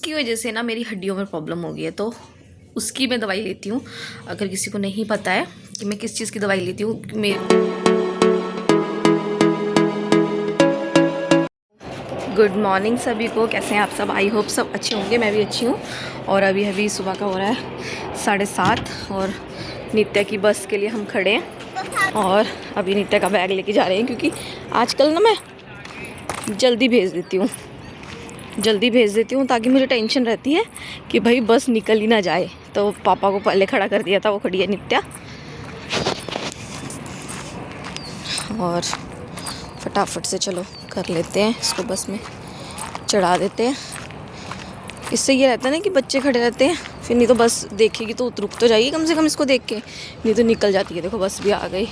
उसकी वजह से ना मेरी हड्डियों में प्रॉब्लम हो गई है, तो उसकी मैं दवाई लेती हूँ। अगर किसी को नहीं पता है कि मैं किस चीज़ की दवाई लेती हूँ, गुड मॉर्निंग सभी को, कैसे हैं आप सब? आई होप सब अच्छे होंगे, मैं भी अच्छी हूँ। और अभी सुबह का हो रहा है 7:30 और नित्या की बस के लिए हम खड़े हैं। और अभी नित्या का बैग लेके जा रहे हैं, क्योंकि आजकल ना मैं जल्दी भेज देती हूँ ताकि मुझे टेंशन रहती है कि भाई बस निकल ही ना जाए। तो पापा को पहले खड़ा कर दिया था, वो खड़ी है नित्या। और फटाफट से चलो कर लेते हैं, इसको बस में चढ़ा देते हैं। इससे ये रहता है ना कि बच्चे खड़े रहते हैं, फिर नहीं तो बस देखेगी तो रुक तो जाएगी कम से कम इसको देख के, नहीं तो निकल जाती है। देखो बस भी आ गई।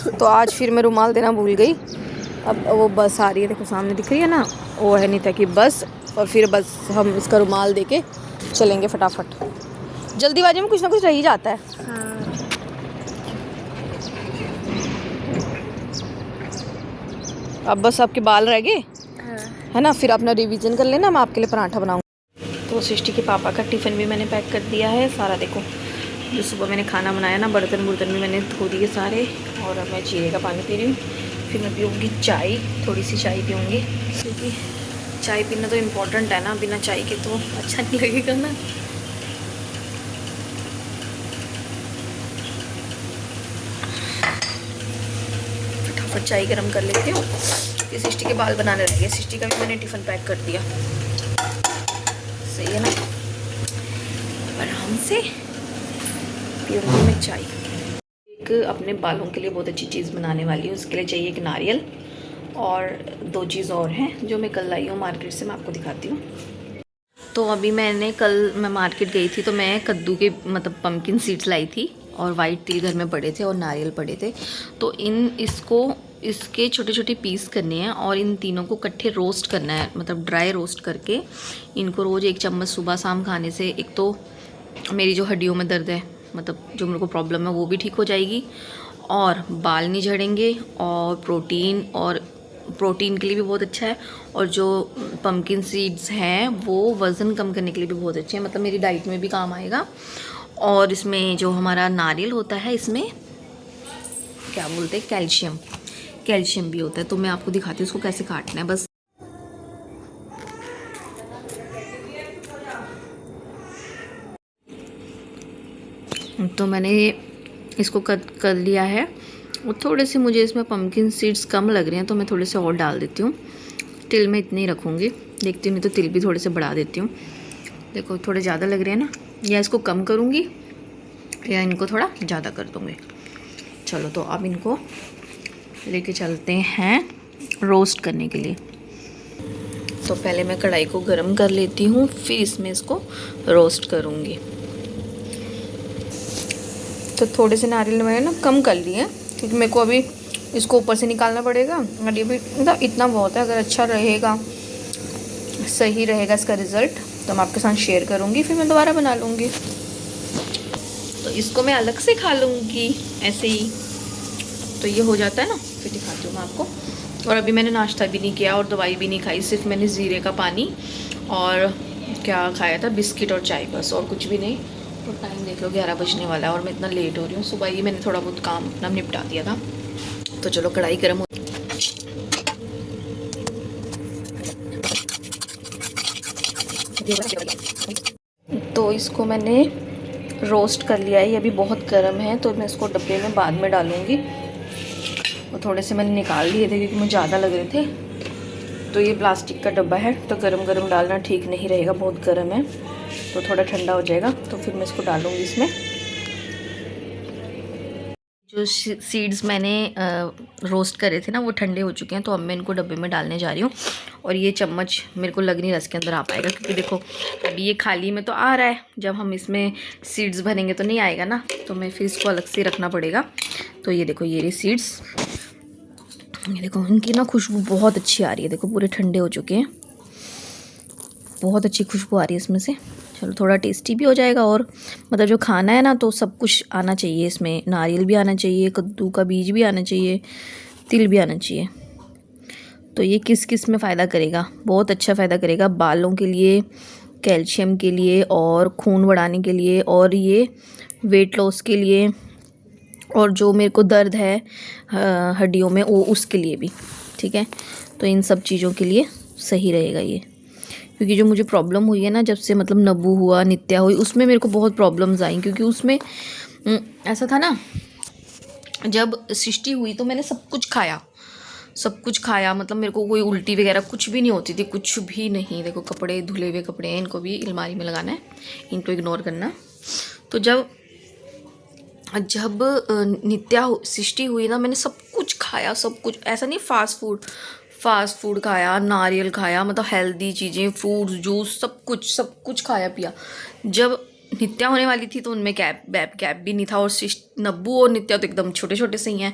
तो आज फिर मैं रुमाल देना भूल गई। अब वो बस आ रही है, देखो सामने दिख रही है ना, वो है नीता की बस। और फिर बस हम इसका रुमाल दे के चलेंगे फटाफट। जल्दीबाजी में कुछ ना कुछ रह ही जाता है। हाँ। अब बस आपके बाल रह गए, हाँ, है ना। फिर अपना रिवीजन कर लेना, मैं आपके लिए पराठा बनाऊँगी। तो सृष्टि के पापा का टिफ़िन भी मैंने पैक कर दिया है सारा। देखो जो सुबह मैंने खाना बनाया ना, बर्तन भी मैंने धो दिए सारे। और अब मैं जीरे का पानी पी रही हूँ। फिर मैं पीऊँगी चाय, थोड़ी सी चाय पीऊँगी, क्योंकि चाय पीना तो इम्पोर्टेंट है ना, बिना चाय के तो अच्छा नहीं लगेगा ना। फटाफट चाय गरम कर लेती हूँ। ये सृष्टि के बाल बनाने रह गए, सृष्टि का भी मैंने टिफ़िन पैक कर दिया। सही है ना, आराम से पीऊँगी मैं चाय। एक अपने बालों के लिए बहुत अच्छी चीज़ बनाने वाली हूँ। उसके लिए चाहिए एक नारियल और 2 चीज़ और हैं जो मैं कल लाई हूँ मार्केट से, मैं आपको दिखाती हूँ। तो अभी कल मैं मार्केट गई थी, तो मैं कद्दू के मतलब पम्पकिन सीड्स लाई थी, और वाइट तिल घर में पड़े थे और नारियल पड़े थे। तो इसके छोटे छोटे पीस करने हैं और इन तीनों को इकट्ठे रोस्ट करना है, मतलब ड्राई रोस्ट करके इनको रोज़ 1 चम्मच सुबह शाम खाने से एक तो मेरी जो हड्डियों में दर्द है, मतलब जो मेरे को प्रॉब्लम है, वो भी ठीक हो जाएगी, और बाल नहीं झड़ेंगे, और प्रोटीन के लिए भी बहुत अच्छा है। और जो पम्पकिन सीड्स हैं वो वज़न कम करने के लिए भी बहुत अच्छे हैं, मतलब मेरी डाइट में भी काम आएगा। और इसमें जो हमारा नारियल होता है, इसमें क्या बोलते हैं, कैल्शियम भी होता है। तो मैं आपको दिखाती हूँ उसको कैसे काटना है। बस तो मैंने इसको कट कर लिया है, और थोड़े से मुझे इसमें पम्पकिन सीड्स कम लग रहे हैं, तो मैं थोड़े से और डाल देती हूँ। तिल में इतने ही रखूँगी, देखती हूँ, नहीं तो तिल भी थोड़े से बढ़ा देती हूँ। देखो थोड़े ज़्यादा लग रहे हैं ना, या इसको कम करूँगी या इनको थोड़ा ज़्यादा कर दूँगी। चलो तो अब इनको लेके चलते हैं रोस्ट करने के लिए। तो पहले मैं कढ़ाई को गर्म कर लेती हूँ, फिर इसमें इसको रोस्ट करूँगी। तो थोड़े से नारियल मैंने ना कम कर लिए हैं, क्योंकि मेरे को अभी इसको ऊपर से निकालना पड़ेगा। और ये भी मतलब इतना बहुत है, अगर अच्छा रहेगा, सही रहेगा इसका रिज़ल्ट, तो मैं आपके साथ शेयर करूँगी, फिर मैं दोबारा बना लूँगी। तो इसको मैं अलग से खा लूँगी ऐसे ही, तो ये हो जाता है ना, फिर दिखाती हूँ मैं आपको। और अभी मैंने नाश्ता भी नहीं किया और दवाई भी नहीं खाई, सिर्फ मैंने ज़ीरे का पानी और क्या खाया था, बिस्किट और चाय, बस, और कुछ भी नहीं। तो टाइम देख लो 11 बजने वाला है और मैं इतना लेट हो रही हूँ। सुबह ही मैंने थोड़ा बहुत काम अपना निपटा दिया था। तो चलो कढ़ाई गर्म हो, तो इसको मैंने रोस्ट कर लिया है। ये अभी बहुत गर्म है, तो मैं इसको डब्बे में बाद में डालूँगी। और थोड़े से मैंने निकाल दिए थे क्योंकि मुझे ज़्यादा लग रहे थे। तो ये प्लास्टिक का डब्बा है, तो गरम गरम डालना ठीक नहीं रहेगा, बहुत गर्म है। तो थोड़ा ठंडा हो जाएगा तो फिर मैं इसको डालूँगी इसमें। जो सीड्स मैंने रोस्ट करे थे ना, वो ठंडे हो चुके हैं, तो अब मैं इनको डब्बे में डालने जा रही हूँ। और ये चम्मच मेरे को लग नहीं रहा इसके अंदर आ पाएगा, क्योंकि देखो अभी ये खाली में तो आ रहा है, जब हम इसमें सीड्स भरेंगे तो नहीं आएगा ना, तो मैं फिर इसको अलग से रखना पड़ेगा। तो ये देखो ये रही सीड्स, ये देखो इनकी ना खुशबू बहुत अच्छी आ रही है। देखो पूरे ठंडे हो चुके हैं, बहुत अच्छी खुशबू आ रही है इसमें से। चलो थोड़ा टेस्टी भी हो जाएगा, और मतलब जो खाना है ना, तो सब कुछ आना चाहिए इसमें। नारियल भी आना चाहिए, कद्दू का बीज भी आना चाहिए, तिल भी आना चाहिए। तो ये किस किस में फ़ायदा करेगा, बहुत अच्छा फ़ायदा करेगा बालों के लिए, कैल्शियम के लिए और खून बढ़ाने के लिए, और ये वेट लॉस के लिए, और जो मेरे को दर्द है हड्डियों में वो उसके लिए भी, ठीक है। तो इन सब चीज़ों के लिए सही रहेगा ये, क्योंकि जो मुझे प्रॉब्लम हुई है ना, जब से मतलब नब्बू हुआ, नित्या हुई, उसमें मेरे को बहुत प्रॉब्लम्स आई, क्योंकि उसमें ऐसा था ना, जब सृष्टि हुई तो मैंने सब कुछ खाया, मतलब मेरे को कोई उल्टी वगैरह कुछ भी नहीं होती थी, कुछ भी नहीं। देखो कपड़े, धुले हुए कपड़े हैं, इनको भी अलमारी में लगाना है, इनको इग्नोर करना। तो जब नित्या सृष्टि हुई ना, मैंने सब कुछ खाया, सब कुछ, ऐसा नहीं फास्ट फूड खाया, नारियल खाया, मतलब हेल्दी चीज़ें, फ्रूट्स, जूस, सब कुछ खाया पिया। जब नित्या होने वाली थी तो उनमें गैप भी नहीं था, और नब्बू और नित्या तो एकदम छोटे छोटे से ही हैं।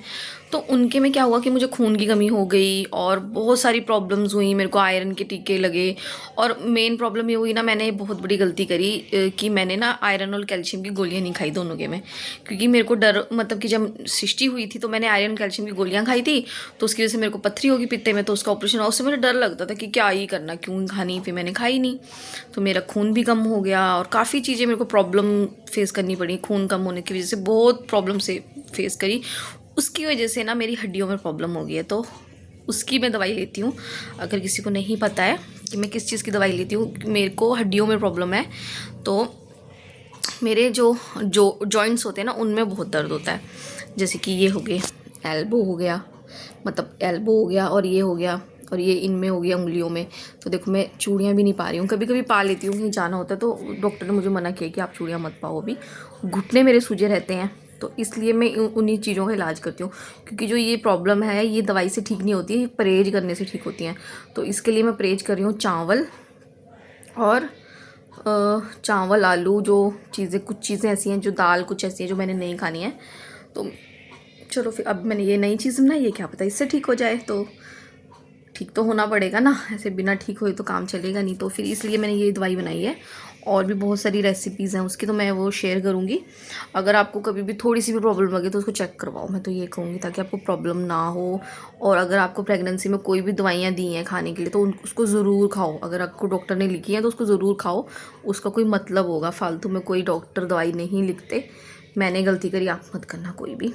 तो उनके में क्या हुआ कि मुझे खून की कमी हो गई और बहुत सारी प्रॉब्लम्स हुई, मेरे को आयरन के टीके लगे। और मेन प्रॉब्लम ये हुई ना, मैंने बहुत बड़ी गलती करी कि मैंने ना आयरन और कैल्शियम की गोलियां नहीं खाई दोनों के में, क्योंकि मेरे को डर, मतलब कि जब सृष्टि हुई थी तो मैंने आयरन कैल्शियम की गोलियां खाई थी, तो उसकी वजह से मेरे को पत्थरी होगी पित्ते में, तो उसका ऑपरेशन हुआ। उससे मुझे डर लगता था कि क्या ही करना, क्यों खानी, फिर मैंने खाई नहीं, तो मेरा खून भी कम हो गया और काफ़ी चीज़ें मेरे को प्रॉब्लम फेस करनी पड़ी। खून कम होने की वजह से बहुत प्रॉब्लम से फेस करी, उसकी वजह से ना मेरी हड्डियों में प्रॉब्लम हो गई है, तो उसकी मैं दवाई लेती हूँ। अगर किसी को नहीं पता है कि मैं किस चीज़ की दवाई लेती हूँ, मेरे को हड्डियों में प्रॉब्लम है, तो मेरे जो जॉइंट्स होते हैं ना, उनमें बहुत दर्द होता है। जैसे कि ये हो गए, एल्बो हो गया, मतलब एल्बो हो गया, और ये हो गया, और ये इनमें हो गया, उंगलियों में। तो देखो मैं चूड़ियाँ भी नहीं पा रही हूँ, कभी कभी पा लेती हूँ, कहीं जाना होता है तो डॉक्टर ने मुझे मना किया कि आप चूड़ियाँ मत पाओ अभी, घुटने मेरे सूजे रहते हैं, तो इसलिए मैं उन्हीं चीज़ों का इलाज करती हूँ। क्योंकि जो ये प्रॉब्लम है ये दवाई से ठीक नहीं होती है, परहेज करने से ठीक होती हैं। तो इसके लिए मैं परहेज कर रही हूँ चावल और चावल, आलू, जो चीज़ें, कुछ चीज़ें ऐसी हैं, जो दाल कुछ ऐसी हैं जो मैंने नहीं खानी है। तो चलो फिर अब मैंने ये नई चीज़ बनाई है, क्या पता इससे ठीक हो जाए, तो ठीक तो होना पड़ेगा ना, ऐसे बिना ठीक हुए तो काम चलेगा नहीं। तो फिर इसलिए मैंने ये दवाई बनाई है। और भी बहुत सारी रेसिपीज़ हैं उसकी, तो मैं वो शेयर करूँगी। अगर आपको कभी भी थोड़ी सी भी प्रॉब्लम लगे तो उसको चेक करवाओ, मैं तो ये कहूँगी, ताकि आपको प्रॉब्लम ना हो। और अगर आपको प्रेगनेंसी में कोई भी दवाइयाँ दी हैं खाने के लिए, तो उसको ज़रूर खाओ। अगर आपको डॉक्टर ने लिखी है तो उसको ज़रूर खाओ, उसका कोई मतलब होगा। फालतू में कोई डॉक्टर दवाई नहीं लिखते, मैंने गलती करी, आप मत करना कोई भी।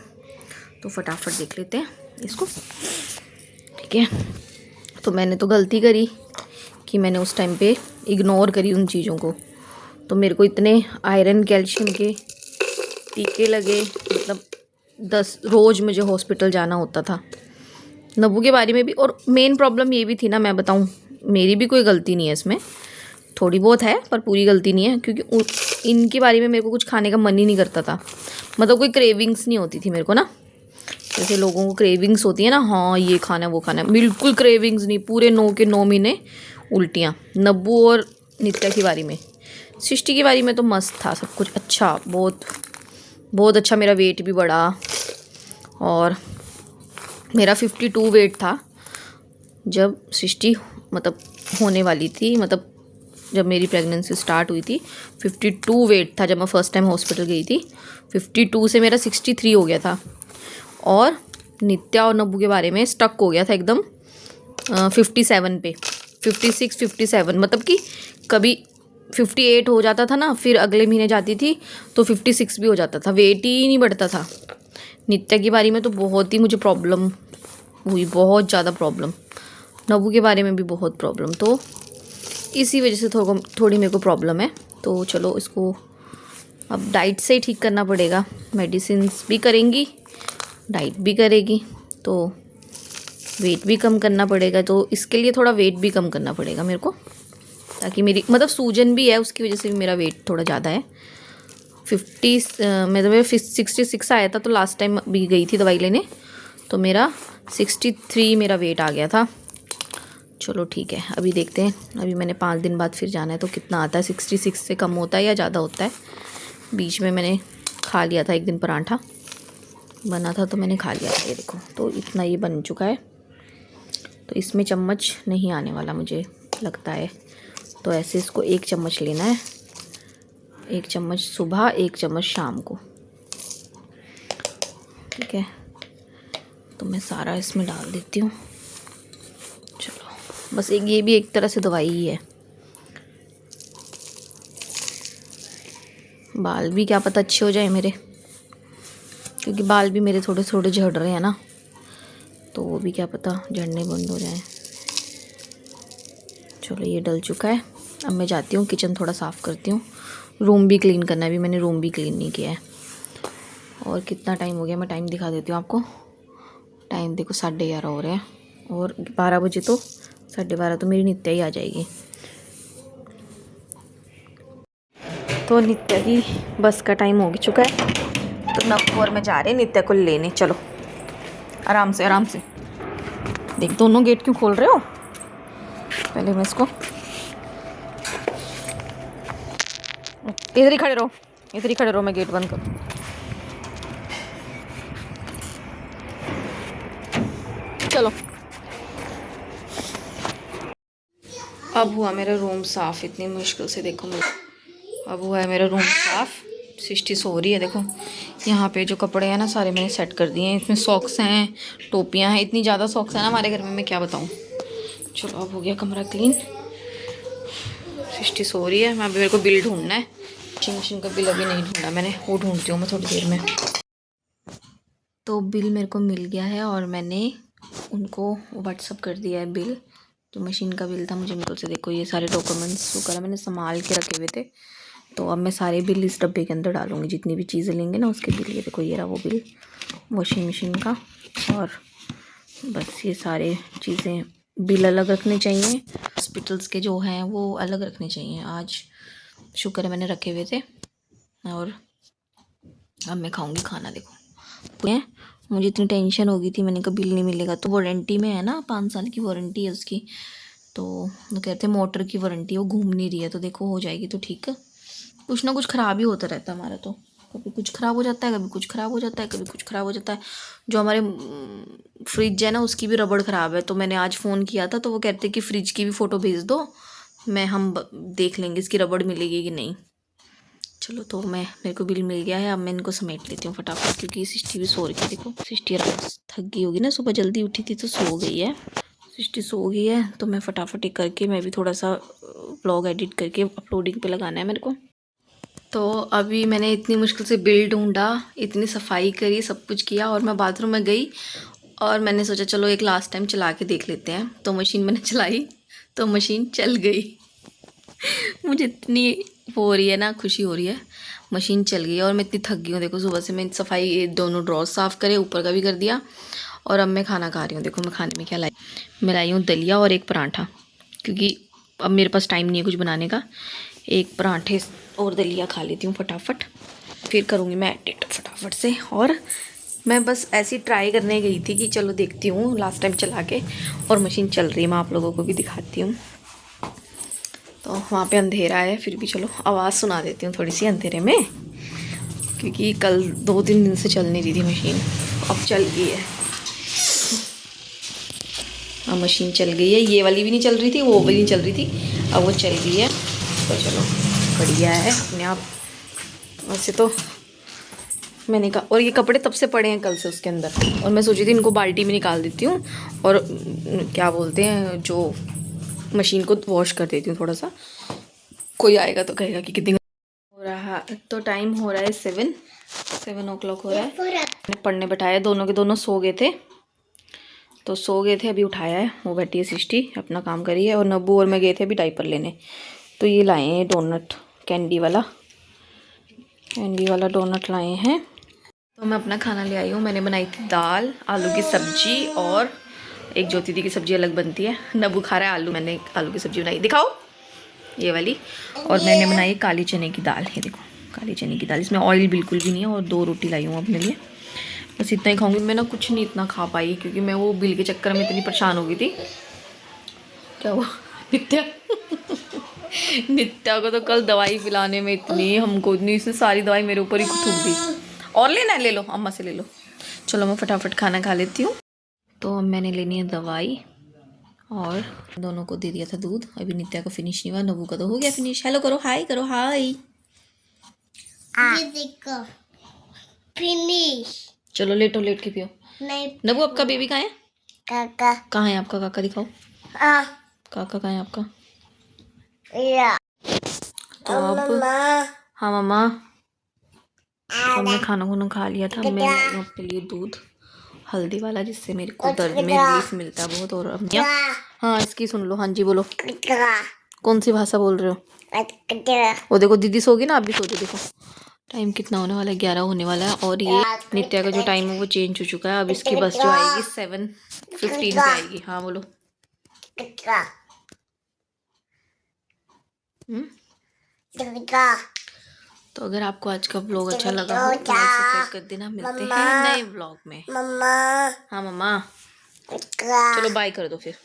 तो फटाफट देख लेते हैं इसको, ठीक है। तो मैंने तो गलती करी कि मैंने उस टाइम पे इग्नोर करी उन चीज़ों को, तो मेरे को इतने आयरन कैल्शियम के टीके लगे, मतलब 10 रोज़ मुझे हॉस्पिटल जाना होता था नब्बू के बारे में भी। और मेन प्रॉब्लम ये भी थी ना, मैं बताऊँ, मेरी भी कोई गलती नहीं है इसमें, थोड़ी बहुत है पर पूरी गलती नहीं है, क्योंकि इनके बारे में मेरे को कुछ खाने का मन ही नहीं करता था, मतलब कोई क्रेविंग्स नहीं होती थी मेरे को ना, जैसे लोगों को क्रेविंग्स होती है ना, हाँ ये खाना है वो खाना है, बिल्कुल क्रेविंग्स नहीं। पूरे 9 के 9 महीने उल्टियाँ, नब्बू और नित्या की बारी में। सृष्टि की बारी में तो मस्त था सब कुछ, अच्छा, बहुत बहुत अच्छा। मेरा वेट भी बढ़ा, और मेरा 52 वेट था जब सृष्टि मतलब होने वाली थी, मतलब जब मेरी प्रेगनेंसी स्टार्ट हुई थी 52 वेट था जब मैं फ़र्स्ट टाइम हॉस्पिटल गई थी। 52 से मेरा 63 हो गया था, और नित्या और नब्बू के बारे में स्टक हो गया था एकदम 57 पे, 56 57, मतलब कि कभी 58 हो जाता था ना, फिर अगले महीने जाती थी तो 56 भी हो जाता था, वेट ही नहीं बढ़ता था। नित्या की बारी में तो बहुत ही मुझे प्रॉब्लम हुई, बहुत ज़्यादा प्रॉब्लम। नब्बू के बारे में भी बहुत प्रॉब्लम, तो इसी वजह से थोड़ी मेरे को प्रॉब्लम है। तो चलो इसको अब डाइट से ही ठीक करना पड़ेगा, मेडिसिन भी करेंगी, डाइट भी करेगी, तो वेट भी कम करना पड़ेगा। तो इसके लिए थोड़ा वेट भी कम करना पड़ेगा मेरे को, ताकि मेरी मतलब सूजन भी है, उसकी वजह से भी मेरा वेट थोड़ा ज़्यादा है। 66 आया था तो लास्ट टाइम भी गई थी दवाई लेने, तो मेरा 63 मेरा वेट आ गया था। चलो ठीक है, अभी देखते हैं, अभी मैंने 5 दिन बाद फिर जाना है, तो कितना आता है, 66 से कम होता है या ज़्यादा होता है। बीच में मैंने खा लिया था एक दिन, पराठा बना था तो मैंने खा लिया था, ये देखो, तो इतना ये बन चुका है। तो इसमें चम्मच नहीं आने वाला मुझे लगता है, तो ऐसे इसको 1 चम्मच लेना है, 1 चम्मच सुबह, 1 चम्मच शाम को, ठीक है। तो मैं सारा इसमें डाल देती हूँ। बस एक ये भी एक तरह से दवाई ही है। बाल भी क्या पता अच्छे हो जाए मेरे, क्योंकि बाल भी मेरे थोड़े थोड़े झड़ रहे हैं ना, तो वो भी क्या पता झड़ने बंद हो जाए। चलो ये डल चुका है। अब मैं जाती हूँ किचन थोड़ा साफ़ करती हूँ। रूम भी क्लीन करना है, अभी मैंने रूम भी क्लीन नहीं किया है। और कितना टाइम हो गया, मैं टाइम दिखा देती हूँ आपको। टाइम देखो 11:30 हो रहे हैं, और 12 बजे तो 12:30 तो मेरी नित्या ही आ जाएगी। तो नित्या की बस का टाइम हो चुका है, तो नप्पू और मैं जा रहे हैं नित्या को लेने। चलो आराम से आराम से। देख दोनों गेट क्यों खोल रहे हो? पहले मैं इसको, इधर ही खड़े रहो, इधर ही खड़े रहो, मैं गेट बंद करूँ। चलो अब हुआ मेरा रूम साफ़, इतनी मुश्किल से देखो मेरा, अब हुआ है मेरा रूम साफ़। सृष्टि सो रही है, देखो यहाँ पे जो कपड़े हैं ना सारे मैंने सेट कर दिए हैं। इसमें सॉक्स हैं, टोपियाँ हैं, इतनी ज़्यादा सॉक्स हैं ना हमारे घर में, मैं क्या बताऊँ। चलो अब हो गया कमरा क्लीन। सृष्टि सो रही है, मैं अभी, मेरे को बिल ढूंढना है। वॉशिंग मशीन का बिल अभी नहीं ढूंढा मैंने, वो ढूंढती हूँ मैं थोड़ी देर में। तो बिल मेरे को मिल गया है और मैंने उनको व्हाट्सअप कर दिया है बिल। जो मशीन का बिल था, मुझे इनको से देखो ये सारे डॉक्यूमेंट्स वगैरह मैंने संभाल के रखे हुए थे। तो अब मैं सारे बिल इस डब्बे के अंदर डालूँगी, जितनी भी चीज़ें लेंगे ना उसके बिल। ये देखो ये रहा वो बिल वॉशिंग मशीन का। और बस ये सारे चीज़ें बिल अलग रखने चाहिए, हॉस्पिटल्स के जो हैं वो अलग रखने चाहिए। आज शुक्र है मैंने रखे हुए थे। और अब मैं खाऊंगी खाना। देखो मुझे इतनी टेंशन हो गई थी, मैंने कहा बिल नहीं मिलेगा। तो वारंटी में है ना, 5 साल की वारंटी है उसकी। तो वो कहते हैं मोटर की वारंटी है, वो घूम नहीं रही है, तो देखो हो जाएगी तो ठीक है। कुछ ना कुछ ख़राब ही होता रहता है हमारा, तो कभी कुछ ख़राब हो जाता है, कभी कुछ ख़राब हो जाता है, कभी कुछ ख़राब हो जाता है। जो हमारे फ्रिज है ना उसकी भी रबड़ ख़राब है। तो मैंने आज फ़ोन किया था, तो वो कहते कि फ्रिज की भी फ़ोटो भेज दो, हम देख लेंगे इसकी रबड़ मिलेगी कि नहीं। चलो तो मेरे को बिल मिल गया है, अब मैं इनको समेट लेती हूँ फटाफट, क्योंकि सृष्टि भी सो रही है। देखो सृष्टि थक गई होगी ना, सुबह जल्दी उठी थी तो सो गई है। सृष्टि सो गई है, तो मैं फटाफट एक करके मैं भी थोड़ा सा व्लॉग एडिट करके अपलोडिंग पे लगाना है मेरे को। तो अभी मैंने इतनी मुश्किल से बिल ढूंढा, इतनी सफाई करी, सब कुछ किया, और मैं बाथरूम में गई और मैंने सोचा चलो एक लास्ट टाइम चला के देख लेते हैं। तो मशीन मैंने चलाई तो मशीन चल गई। मुझे इतनी हो रही है ना, खुशी हो रही है, मशीन चल गई। और मैं इतनी थक गई हूँ। देखो सुबह से मैं सफाई, दोनों ड्रॉर साफ़ करे, ऊपर का भी कर दिया, और अब मैं खाना खा रही हूँ। देखो मैं खाने में क्या लाई, मैं लाई हूँ दलिया और एक पराठा, क्योंकि अब मेरे पास टाइम नहीं है कुछ बनाने का। एक पराठे और दलिया खा लेती हूँ फटाफट, फिर करूँगी मैं एडिट फटाफट से। और मैं बस ऐसी ट्राई करने गई थी कि चलो देखती हूँ लास्ट टाइम चला के, और मशीन चल रही है, मैं आप लोगों को भी दिखाती हूँ। तो वहाँ पे अंधेरा है, फिर भी चलो आवाज़ सुना देती हूँ थोड़ी सी अंधेरे में, क्योंकि कल 2-3 दिन से चल नहीं रही थी मशीन, अब चल गई है। अब मशीन चल गई है, ये वाली भी नहीं चल रही थी, वो भी नहीं चल रही थी, अब वो चल गई है। तो चलो बढ़िया है अपने आप। वैसे तो मैंने कहा, और ये कपड़े तब से पड़े हैं कल से उसके अंदर, और मैं सोची थी इनको बाल्टी में निकाल देती हूँ और क्या बोलते हैं जो मशीन को वॉश कर देती हूँ थोड़ा सा। कोई आएगा तो कहेगा कि कितनी हो रहा। तो टाइम हो रहा है 7 o'clock हो रहा है। मैंने पढ़ने बैठाया, दोनों के दोनों सो गए थे, तो सो गए थे, अभी उठाया है, वो बैठी है सृष्टि अपना काम करी है। और नब्बू और मैं गए थे अभी डाइपर लेने, तो ये लाए हैं डोनट, कैंडी वाला डोनट लाए हैं। तो मैं अपना खाना ले आई हूँ। मैंने बनाई थी दाल, आलू की सब्जी, और एक ज्योति दी की सब्जी अलग बनती है, नब्बू खा रहा है आलू, मैंने आलू की सब्जी बनाई, दिखाओ ये वाली। और मैंने बनाई काली चने की दाल, ये देखो काली चने की दाल, इसमें ऑयल बिल्कुल भी नहीं है। और 2 रोटी लाई हूँ अपने लिए, बस इतना ही खाऊंगी मैं ना, कुछ नहीं इतना खा पाई, क्योंकि मैं वो बिल के चक्कर में इतनी परेशान हो गई थी। क्या हुआ नित्या? नित्या को तो कल दवाई पिलाने में इतनी हमको इतनी, इसने सारी दवाई मेरे ऊपर ही थूक दी। और लेना है ले लो, अम्मा से ले लो। चलो मैं फटाफट खाना खा लेती हूँ। तो अब मैंने लेनी है दवाई, और दोनों को दे दिया था दूध। अभी नित्या को फिनिश नहीं हुआ, नबू का तो हो गया फिनिश। हेलो करो, हाय करो, हाय। देखो फिनिश। चलो लेटो, लेट के पियो। नहीं नबू आपका बेबी कहाँ है? काका कहाँ है आपका काका, दिखाओ। काका कहाँ है आपका? या तो अब हाँ मम्मा, तो हमने खाना खा लिया था। मैं लाई हूँ अपने लिए दूध हल्दी वाला, जिससे मेरे को दर्द में रिलीफ मिलता है बहुत। और अब हाँ इसकी सुन लो। हाँ जी बोलो, कौन सी भाषा बोल रहे हो? वो देखो दीदी सो गई ना, आप भी सो जाओ। देखो टाइम कितना होने वाला है, 11 होने वाला है। और ये नित्या का जो टाइम है वो चेंज हो चुका है। अब इसकी बस जो आएगी 7:15 पे आएगी। हाँ बोलो। तो अगर आपको आज का व्लॉग अच्छा लगा हो तो लाइक सब्सक्राइब कर देना। मिलते हैं नए व्लॉग में। मम्मा हाँ मम्मा, चलो बाय कर दो फिर।